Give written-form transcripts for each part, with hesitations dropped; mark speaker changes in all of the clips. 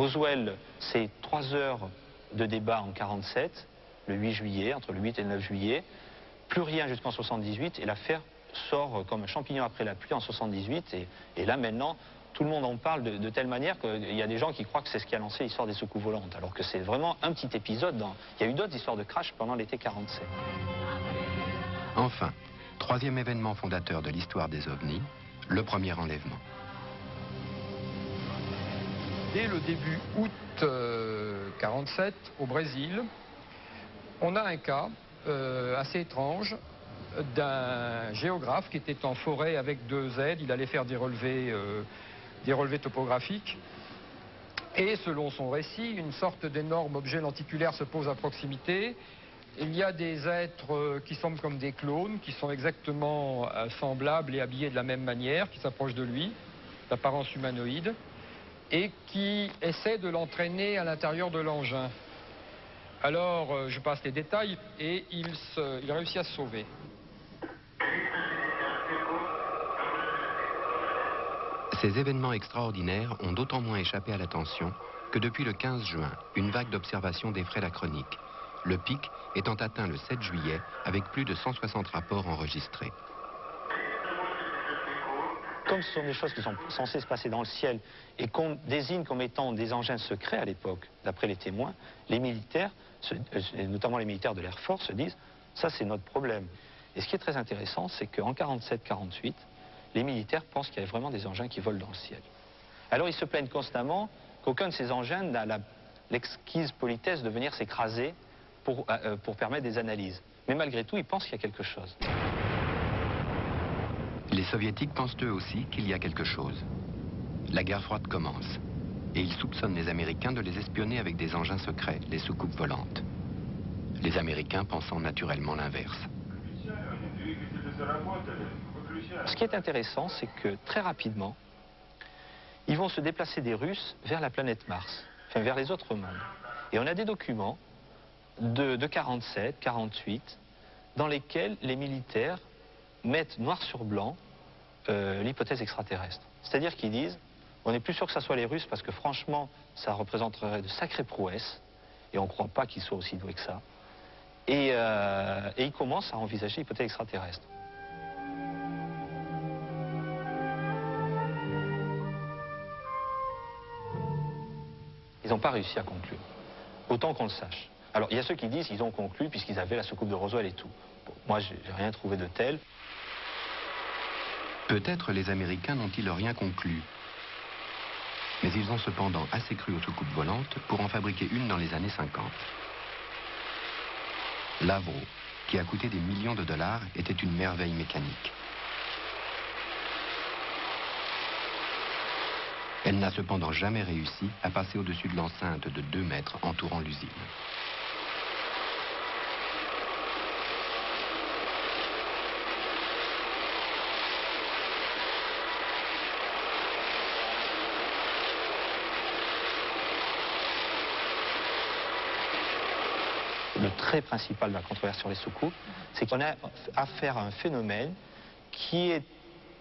Speaker 1: Roswell, c'est 3 heures de débat en 47, le 8 juillet, entre le 8 et le 9 juillet. Plus rien jusqu'en 78 et l'affaire sort comme un champignon après la pluie en 78. Et là maintenant, tout le monde en parle de telle manière qu'il y a des gens qui croient que c'est ce qui a lancé l'histoire des soucoupes volantes. Alors que c'est vraiment un petit épisode. Il y a eu d'autres histoires de crash pendant l'été 47.
Speaker 2: Enfin, troisième événement fondateur de l'histoire des ovnis, le premier enlèvement.
Speaker 3: Dès le début août 47, au Brésil, on a un cas assez étrange d'un géographe qui était en forêt avec 2 aides. Il allait faire des relevés topographiques. Et selon son récit, une sorte d'énorme objet lenticulaire se pose à proximité. Il y a des êtres qui semblent comme des clones, qui sont exactement semblables et habillés de la même manière, qui s'approchent de lui, d'apparence humanoïde, et qui essaient de l'entraîner à l'intérieur de l'engin. Alors, je passe les détails, et il réussit à se sauver.
Speaker 2: Ces événements extraordinaires ont d'autant moins échappé à l'attention que depuis le 15 juin, une vague d'observations défraie la chronique, le pic étant atteint le 7 juillet avec plus de 160 rapports enregistrés.
Speaker 1: Comme ce sont des choses qui sont censées se passer dans le ciel et qu'on désigne comme étant des engins secrets à l'époque, d'après les témoins, les militaires, notamment les militaires de l'Air Force, se disent « ça c'est notre problème ». Et ce qui est très intéressant, c'est qu'en 47-48, les militaires pensent qu'il y a vraiment des engins qui volent dans le ciel. Alors ils se plaignent constamment qu'aucun de ces engins n'a l'exquise politesse de venir s'écraser pour permettre des analyses. Mais malgré tout, ils pensent qu'il y a quelque chose.
Speaker 2: Les soviétiques pensent eux aussi qu'il y a quelque chose. La guerre froide commence et ils soupçonnent les Américains de les espionner avec des engins secrets, les soucoupes volantes. Les Américains pensant naturellement l'inverse.
Speaker 1: Ce qui est intéressant, c'est que très rapidement, ils vont se déplacer des Russes vers la planète Mars, enfin vers les autres mondes. Et on a des documents de 47, 48, dans lesquels les militaires mettent noir sur blanc l'hypothèse extraterrestre. C'est-à-dire qu'ils disent, on n'est plus sûr que ce soit les Russes parce que franchement, ça représenterait de sacrées prouesses, et on ne croit pas qu'ils soient aussi doués que ça. Et ils commencent à envisager l'hypothèse extraterrestre. Ils n'ont pas réussi à conclure, autant qu'on le sache. Alors, il y a ceux qui disent qu'ils ont conclu puisqu'ils avaient la soucoupe de Roswell et tout. Bon, moi, j'ai rien trouvé de tel.
Speaker 2: Peut-être les Américains n'ont-ils rien conclu. Mais ils ont cependant assez cru aux soucoupes volantes pour en fabriquer une dans les années 50. L'Avro, qui a coûté des millions de dollars, était une merveille mécanique. Elle n'a cependant jamais réussi à passer au-dessus de l'enceinte de 2 mètres entourant l'usine.
Speaker 1: Le trait principal de la controverse sur les soucoupes, c'est qu'on a affaire à un phénomène qui est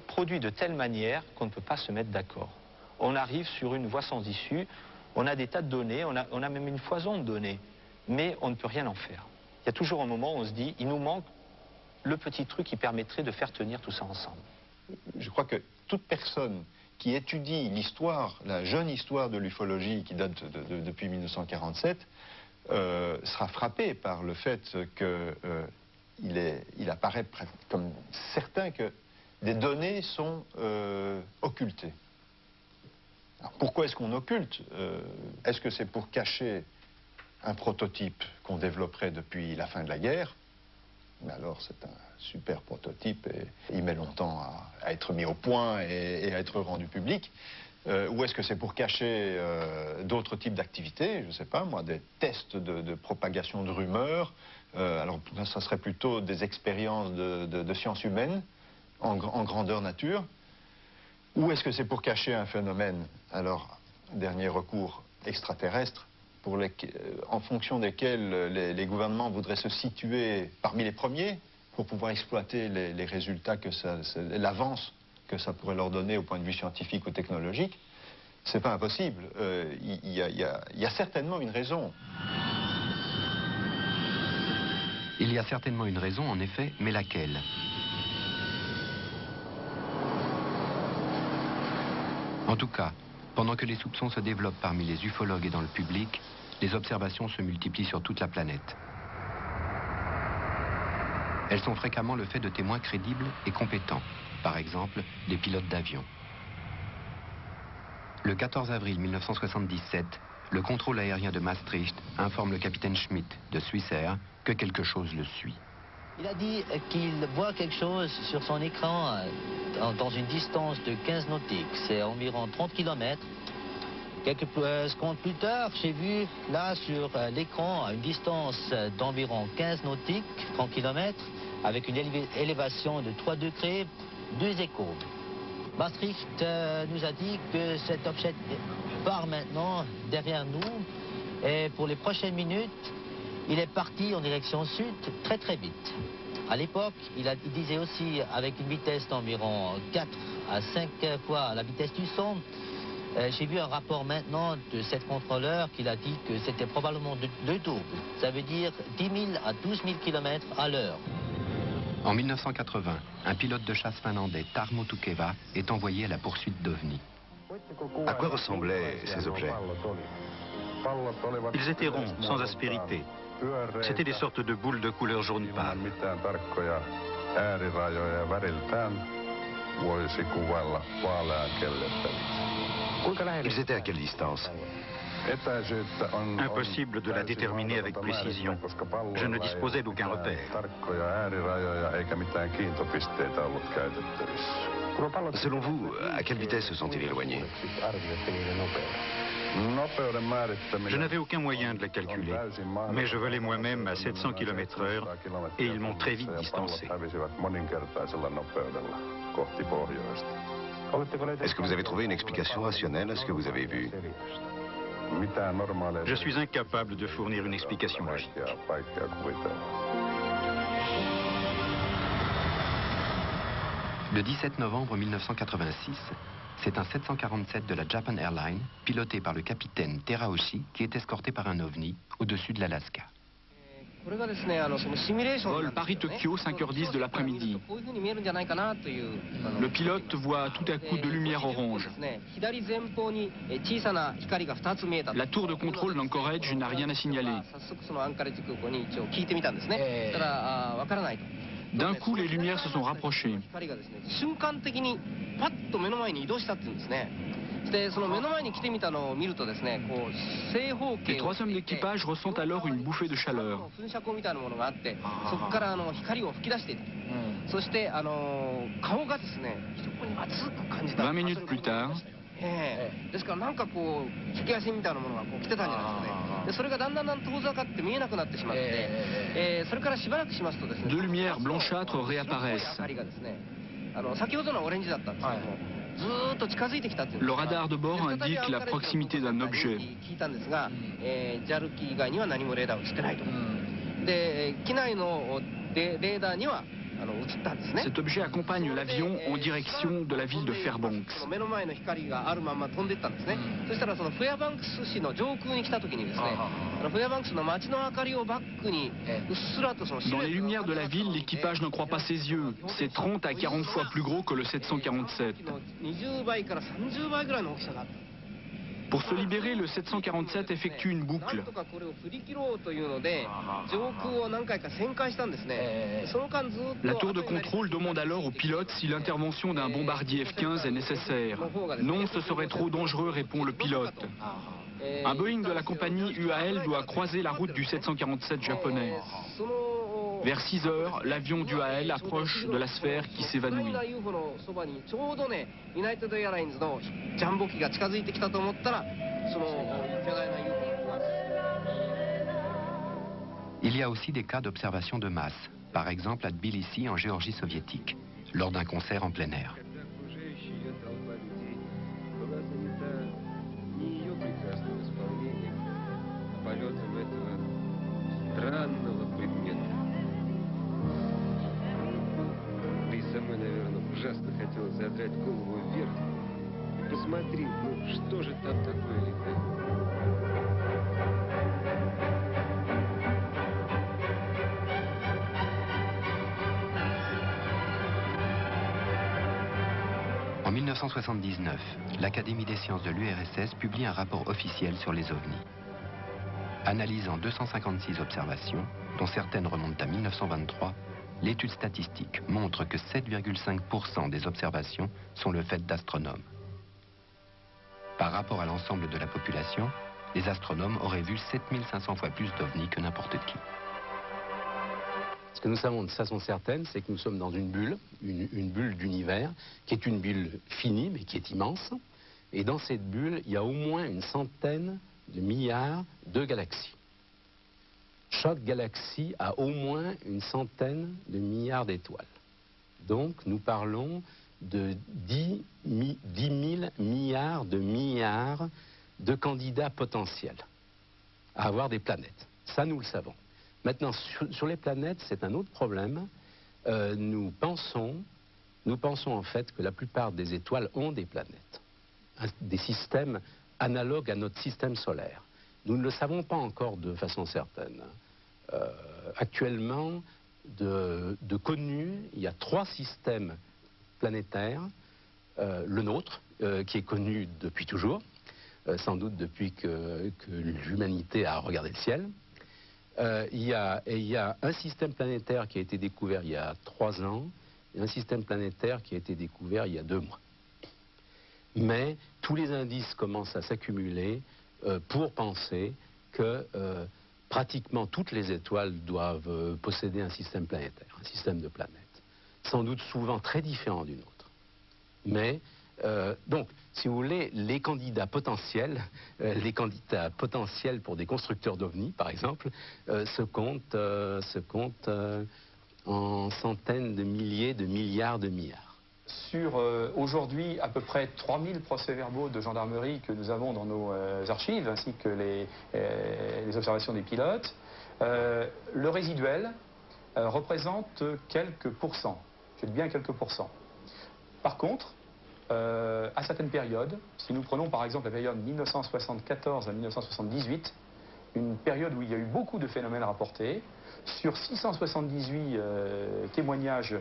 Speaker 1: produit de telle manière qu'on ne peut pas se mettre d'accord. On arrive sur une voie sans issue, on a des tas de données, on a même une foison de données, mais on ne peut rien en faire. Il y a toujours un moment où on se dit, il nous manque le petit truc qui permettrait de faire tenir tout ça ensemble.
Speaker 4: Je crois que toute personne qui étudie l'histoire, la jeune histoire de l'ufologie qui date depuis 1947, sera frappée par le fait qu'il apparaît comme certain que des données sont occultées. Alors, pourquoi est-ce qu'on occulte? Est-ce que c'est pour cacher un prototype qu'on développerait depuis la fin de la guerre? Mais alors c'est un super prototype et il met longtemps à être mis au point et à être rendu public. Ou est-ce que c'est pour cacher d'autres types d'activités, je ne sais pas moi, des tests de propagation de rumeurs? Alors là, ça serait plutôt des expériences de sciences humaines en grandeur nature. Ou est-ce que c'est pour cacher un phénomène, alors dernier recours, extraterrestre, en fonction desquels les gouvernements voudraient se situer parmi les premiers pour pouvoir exploiter les résultats, l'avance que ça pourrait leur donner au point de vue scientifique ou technologique? C'est pas impossible. Il y a certainement une raison.
Speaker 2: Il y a certainement une raison, en effet, mais laquelle? En tout cas, pendant que les soupçons se développent parmi les ufologues et dans le public, les observations se multiplient sur toute la planète. Elles sont fréquemment le fait de témoins crédibles et compétents, par exemple des pilotes d'avion. Le 14 avril 1977, le contrôle aérien de Maastricht informe le capitaine Schmidt de Swissair que quelque chose le suit.
Speaker 5: Il a dit qu'il voit quelque chose sur son écran dans une distance de 15 nautiques, c'est environ 30 km. Quelques secondes plus tard, j'ai vu là sur l'écran à une distance d'environ 15 nautiques, 30 km, avec une élévation de 3 degrés, 2 échos. Maastricht nous a dit que cet objet part maintenant derrière nous et pour les prochaines minutes, il est parti en direction sud très très vite. À l'époque, il disait aussi avec une vitesse d'environ 4 à 5 fois la vitesse du son. J'ai vu un rapport maintenant de cette contrôleur qui a dit que c'était probablement le double. Ça veut dire 10 000 à 12 000 km à l'heure.
Speaker 2: En 1980, un pilote de chasse finlandais, Tarmo Tukeva, est envoyé à la poursuite d'OVNI.
Speaker 6: À quoi ressemblaient ces objets?
Speaker 7: Ils étaient ronds, sans aspérité. C'étaient des sortes de boules de couleur jaune pâle.
Speaker 6: Ils étaient à quelle distance?
Speaker 7: Impossible de la déterminer avec précision. Je ne disposais d'aucun repère.
Speaker 6: Selon vous, à quelle vitesse se sont-ils éloignés?
Speaker 7: Je n'avais aucun moyen de la calculer, mais je volais moi-même à 700 km/h et ils m'ont très vite distancé.
Speaker 6: Est-ce que vous avez trouvé une explication rationnelle à ce que vous avez vu?
Speaker 7: Je suis incapable de fournir une explication logique.
Speaker 2: Le 17 novembre 1986, c'est un 747 de la Japan Airlines, piloté par le capitaine Teraoshi, qui est escorté par un OVNI au-dessus de l'Alaska.
Speaker 8: Vol Paris-Tokyo, 5h10 de l'après-midi. Le pilote voit tout à coup deux lumières oranges. La tour de contrôle d'Anchorage n'a rien à signaler. D'un coup, les lumières se sont rapprochées. Les trois hommes d'équipage ressentent alors une bouffée de chaleur. 20 minutes plus tard, deux lumières blanchâtres réapparaissent. Le radar de bord indique la proximité d'un objet. Cet objet accompagne l'avion en direction de la ville de Fairbanks. Dans les lumières de la ville, l'équipage n'en croit pas ses yeux. C'est 30 à 40 fois plus gros que le 747. Pour se libérer, le 747 effectue une boucle. La tour de contrôle demande alors au pilote si l'intervention d'un bombardier F-15 est nécessaire. Non, ce serait trop dangereux, répond le pilote. Un Boeing de la compagnie UAL doit croiser la route du 747 japonais. Vers 6 heures, l'avion d'UAL approche de la sphère qui s'évanouit.
Speaker 2: Il y a aussi des cas d'observation de masse, par exemple à Tbilissi en Géorgie soviétique, lors d'un concert en plein air.
Speaker 9: смотри, ну что же там такое летает?
Speaker 2: En 1979, l'Académie des sciences de l'URSS publie un rapport officiel sur les ovnis. Analysant 256 observations, dont certaines remontent à 1923, l'étude statistique montre que 7,5% des observations sont le fait d'astronomes. Par rapport à l'ensemble de la population, les astronomes auraient vu 7500 fois plus d'ovnis que n'importe qui.
Speaker 10: Ce que nous savons de façon certaine, c'est que nous sommes dans une bulle d'univers, qui est une bulle finie, mais qui est immense. Et dans cette bulle, il y a au moins une centaine de milliards de galaxies. Chaque galaxie a au moins une centaine de milliards d'étoiles. Donc nous parlons de 10 000 milliards de candidats potentiels à avoir des planètes. Ça, nous le savons. Maintenant, sur les planètes, c'est un autre problème. Nous pensons en fait que la plupart des étoiles ont des planètes, des systèmes analogues à notre système solaire. Nous ne le savons pas encore de façon certaine. Actuellement, de connus, il y a 3 systèmes planétaires. Le nôtre, qui est connu depuis toujours, sans doute depuis que l'humanité a regardé le ciel. Il y a un système planétaire qui a été découvert il y a 3 ans et un système planétaire qui a été découvert il y a 2 mois. Mais tous les indices commencent à s'accumuler pour penser que pratiquement toutes les étoiles doivent posséder un système planétaire, un système de planètes, sans doute souvent très différent d'une autre. Mais donc, si vous voulez, les candidats potentiels pour des constructeurs d'ovnis, par exemple, se comptent en centaines de milliers de milliards de milliards.
Speaker 3: Sur aujourd'hui à peu près 3000 procès-verbaux de gendarmerie que nous avons dans nos archives, ainsi que les observations des pilotes, le résiduel représente quelques pourcents, je dis bien quelques pourcents. Par contre, à certaines périodes, si nous prenons par exemple la période 1974 à 1978, une période où il y a eu beaucoup de phénomènes rapportés, sur 678 témoignages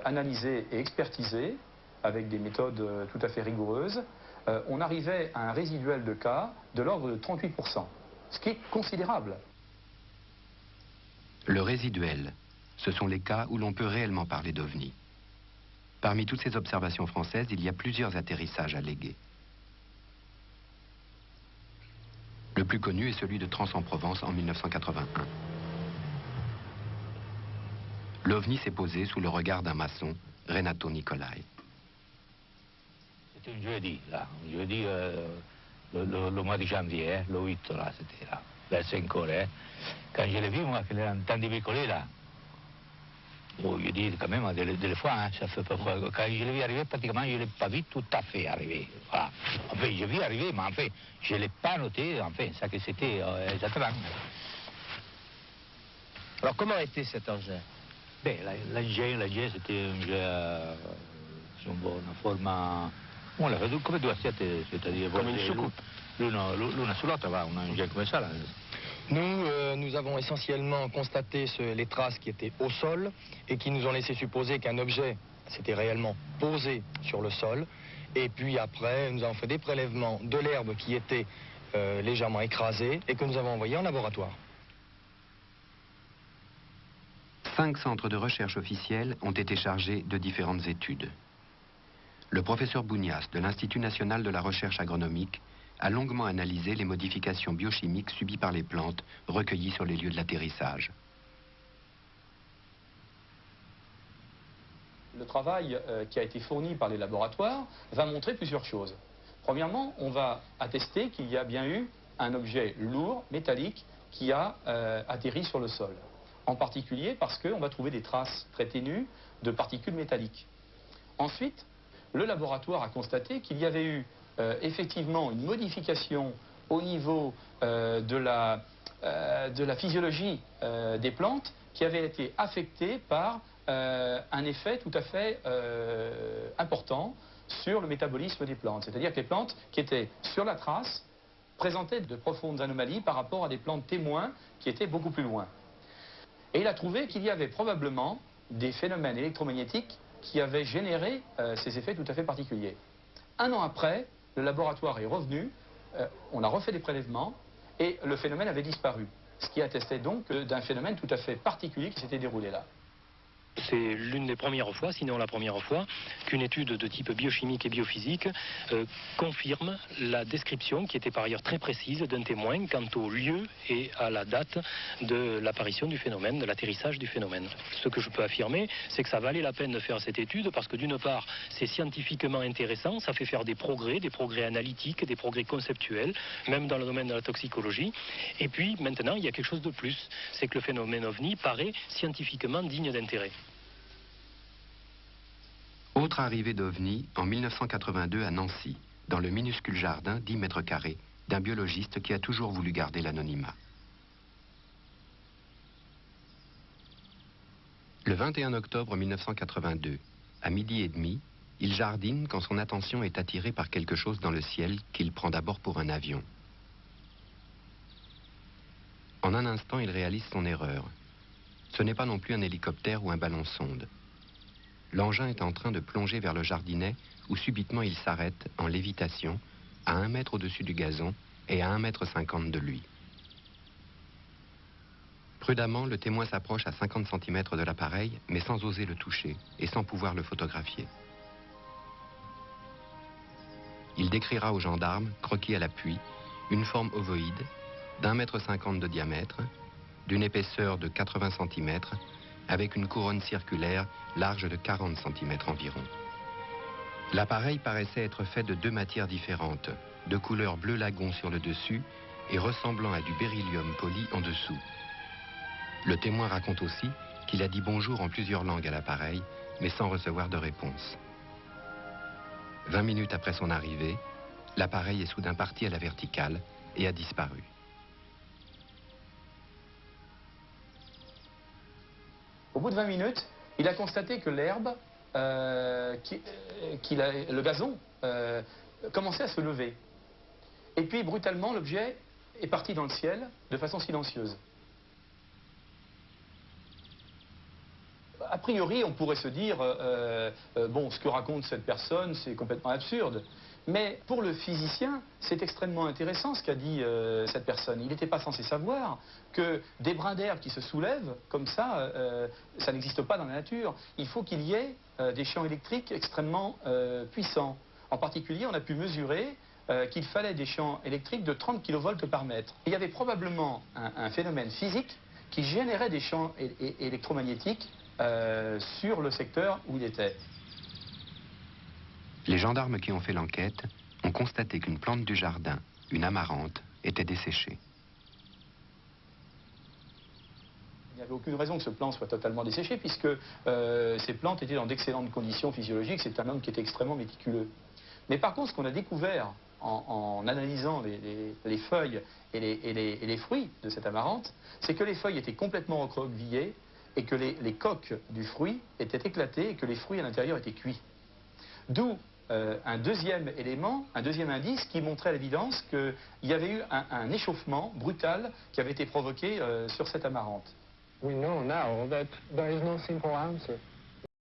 Speaker 3: analysés et expertisés, avec des méthodes tout à fait rigoureuses, on arrivait à un résiduel de cas de l'ordre de 38%, ce qui est considérable.
Speaker 2: Le résiduel, ce sont les cas où l'on peut réellement parler d'ovnis. Parmi toutes ces observations françaises, il y a plusieurs atterrissages allégués. Le plus connu est celui de Trans-en-Provence en 1981. L'OVNI s'est posé sous le regard d'un maçon, Renato Nicolai.
Speaker 11: C'était un jeudi, là. Un jeudi, le mois de janvier, le 8, là, c'était là, vers 5 heures. Quand je l'ai vu, moi, qu'il est en train de bricoler, là. Oh, je dis quand même, des fois, hein, ça fait pas. Quand je l'ai vu arriver, pratiquement, je ne l'ai pas vu tout à fait arriver. Voilà. Enfin, j'ai vu arriver, mais enfin, je ne l'ai pas noté, enfin, ça que c'était exactement.
Speaker 12: Alors, comment était cet engin?
Speaker 11: Beh, l'engin, c'était un engin, una forma, come due assiette, c'est-à-dire...
Speaker 12: Comme une soucoupe.
Speaker 11: L'una sull'altra, va, un engin come ça, là.
Speaker 12: Nous avons essentiellement constaté les traces qui étaient au sol et qui nous ont laissé supposer qu'un objet s'était réellement posé sur le sol. Et puis après, nous avons fait des prélèvements de l'herbe qui était légèrement écrasée et que nous avons envoyé en laboratoire.
Speaker 2: 5 centres de recherche officiels ont été chargés de différentes études. Le professeur Bougnas de l'Institut national de la recherche agronomique a longuement analysé les modifications biochimiques subies par les plantes recueillies sur les lieux de l'atterrissage.
Speaker 3: Le travail qui a été fourni par les laboratoires va montrer plusieurs choses. Premièrement, on va attester qu'il y a bien eu un objet lourd, métallique, qui a atterri sur le sol. En particulier parce qu'on va trouver des traces très ténues de particules métalliques. Ensuite, le laboratoire a constaté qu'il y avait eu effectivement une modification au niveau de la physiologie des plantes qui avait été affectée par un effet tout à fait important
Speaker 13: sur le métabolisme des plantes. C'est-à-dire que les plantes qui étaient sur la trace présentaient de profondes anomalies par rapport à des plantes témoins qui étaient beaucoup plus loin. Et il a trouvé qu'il y avait probablement des phénomènes électromagnétiques qui avaient généré ces effets tout à fait particuliers. Un an après, le laboratoire est revenu, on a refait des prélèvements et le phénomène avait disparu. Ce qui attestait donc d'un phénomène tout à fait particulier qui s'était déroulé là.
Speaker 14: C'est l'une des premières fois, sinon la première fois, qu'une étude de type biochimique et biophysique confirme la description, qui était par ailleurs très précise, d'un témoin quant au lieu et à la date de l'apparition du phénomène, de l'atterrissage du phénomène. Ce que je peux affirmer, c'est que ça valait la peine de faire cette étude parce que d'une part, c'est scientifiquement intéressant, ça fait faire des progrès analytiques, des progrès conceptuels, même dans le domaine de la toxicologie. Et puis maintenant, il y a quelque chose de plus, c'est que le phénomène OVNI paraît scientifiquement digne d'intérêt.
Speaker 2: Autre arrivée d'OVNI en 1982 à Nancy, dans le minuscule jardin 10 mètres carrés d'un biologiste qui a toujours voulu garder l'anonymat. Le 21 octobre 1982, à 12h30, il jardine quand son attention est attirée par quelque chose dans le ciel qu'il prend d'abord pour un avion. En un instant, il réalise son erreur. Ce n'est pas non plus un hélicoptère ou un ballon-sonde. L'engin est en train de plonger vers le jardinet où subitement il s'arrête en lévitation à 1 mètre au-dessus du gazon et à 1,50 m de lui. Prudemment, le témoin s'approche à 50 cm de l'appareil, mais sans oser le toucher et sans pouvoir le photographier. Il décrira aux gendarmes, croquis à l'appui, une forme ovoïde d'1,50 m de diamètre, d'une épaisseur de 80 cm, avec une couronne circulaire large de 40 cm environ. L'appareil paraissait être fait de 2 matières différentes, de couleur bleu lagon sur le dessus et ressemblant à du beryllium poli en dessous. Le témoin raconte aussi qu'il a dit bonjour en plusieurs langues à l'appareil, mais sans recevoir de réponse. 20 minutes après son arrivée, l'appareil est soudain parti à la verticale et a disparu.
Speaker 13: Au bout de 20 minutes, il a constaté que l'herbe, le gazon, commençait à se lever. Et puis, brutalement, l'objet est parti dans le ciel de façon silencieuse. A priori, on pourrait se dire, bon, ce que raconte cette personne, c'est complètement absurde. Mais pour le physicien, c'est extrêmement intéressant ce qu'a dit cette personne. Il n'était pas censé savoir que des brins d'herbe qui se soulèvent, comme ça, ça n'existe pas dans la nature. Il faut qu'il y ait des champs électriques extrêmement puissants. En particulier, on a pu mesurer qu'il fallait des champs électriques de 30 kV par mètre. Il y avait probablement un phénomène physique qui générait des champs électromagnétiques sur le secteur où il était.
Speaker 2: Les gendarmes qui ont fait l'enquête ont constaté qu'une plante du jardin, une amarante, était desséchée.
Speaker 13: Il n'y avait aucune raison que ce plant soit totalement desséché, puisque ces plantes étaient dans d'excellentes conditions physiologiques. C'est un homme qui était extrêmement méticuleux. Mais par contre, ce qu'on a découvert en analysant les feuilles et les fruits de cette amarante, c'est que les feuilles étaient complètement recroquevillées et que les coques du fruit étaient éclatées et que les fruits à l'intérieur étaient cuits. D'où un deuxième élément, un deuxième indice qui montrait à l'évidence qu'il y avait eu un échauffement brutal qui avait été provoqué sur cette amarante.
Speaker 15: We know now that there is no simple answer.